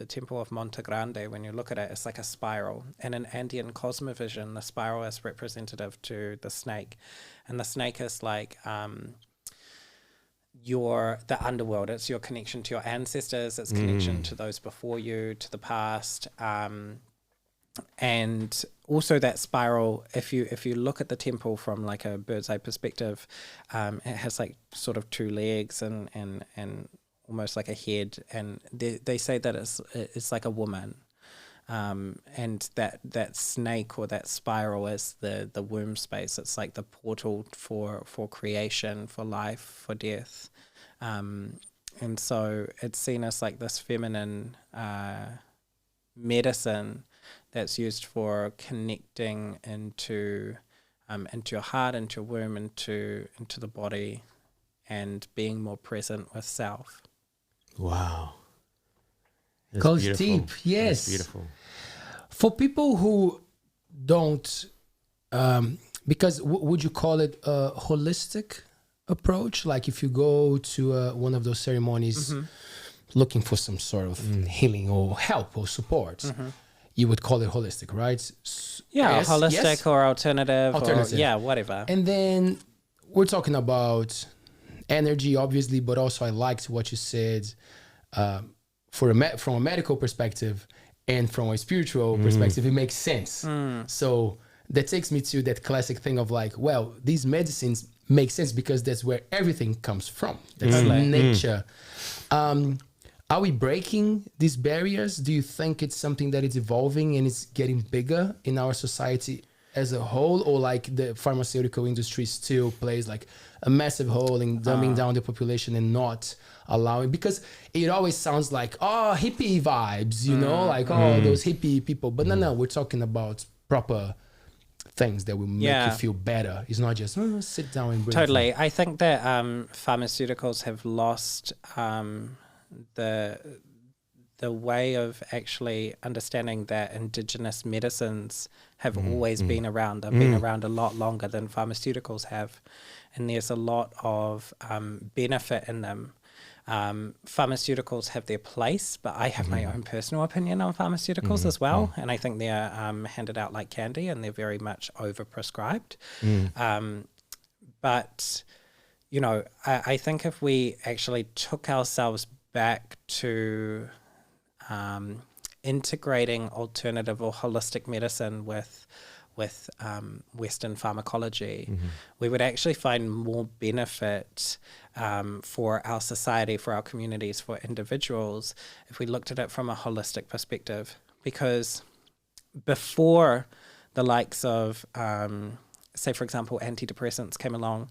the temple of Monte Grande, when you look at it, it's like a spiral. And in Andean cosmovision, the spiral is representative to the snake. And the snake is like the underworld. It's your connection to your ancestors. It's connection to those before you, to the past. And also that spiral, if you look at the temple from like a bird's eye perspective, it has like sort of two legs and almost like a head, and they say that it's like a woman, and that snake or that spiral is the womb space. It's like the portal for creation, for life, for death, and so it's seen as like this feminine medicine that's used for connecting into your heart, into your womb, into the body, and being more present with self. Wow. That's Goes beautiful. deep, yes. That's beautiful. For people who don't, because would you call it a holistic approach? Like if you go to one of those ceremonies looking for some sort of healing or help or support, you would call it holistic, right? Yeah, Yes, holistic yes. or alternative. Alternative. Or, yeah, whatever. And then we're talking about energy, obviously, but also I liked what you said from a medical perspective and from a spiritual perspective, it makes sense. So that takes me to that classic thing of like, well, these medicines make sense because that's where everything comes from. That's nature. Are we breaking these barriers? Do you think it's something that is evolving and it's getting bigger in our society as a whole, or like the pharmaceutical industry still plays like a massive role in dumbing down the population and not allowing? Because it always sounds like, oh, hippie vibes, you know, like, oh, those hippie people. But no, we're talking about proper things that will make you feel better. It's not just sit down and breathe. Totally. I think that pharmaceuticals have lost the way of actually understanding that indigenous medicines have always been around. They've been around a lot longer than pharmaceuticals have. And there's a lot of benefit in them. Pharmaceuticals have their place, but I have my own personal opinion on pharmaceuticals as well. And I think they're handed out like candy and they're very much overprescribed. But, you know, I think if we actually took ourselves back to integrating alternative or holistic medicine with Western pharmacology, we would actually find more benefit for our society, for our communities, for individuals, if we looked at it from a holistic perspective. Because before the likes of, say, for example, antidepressants came along,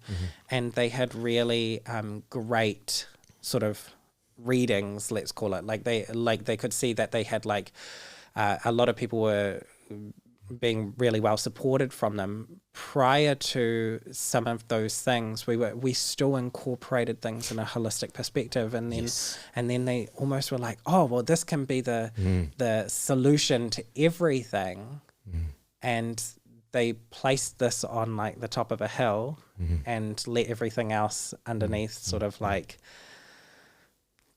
and they had really great sort of readings, let's call it, like they could see that they had like a lot of people were being really well supported from them. Prior to some of those things, we still incorporated things in a holistic perspective, and then they almost were like, oh well, this can be the solution to everything, and they placed this on like the top of a hill and let everything else underneath sort of like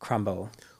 crumble.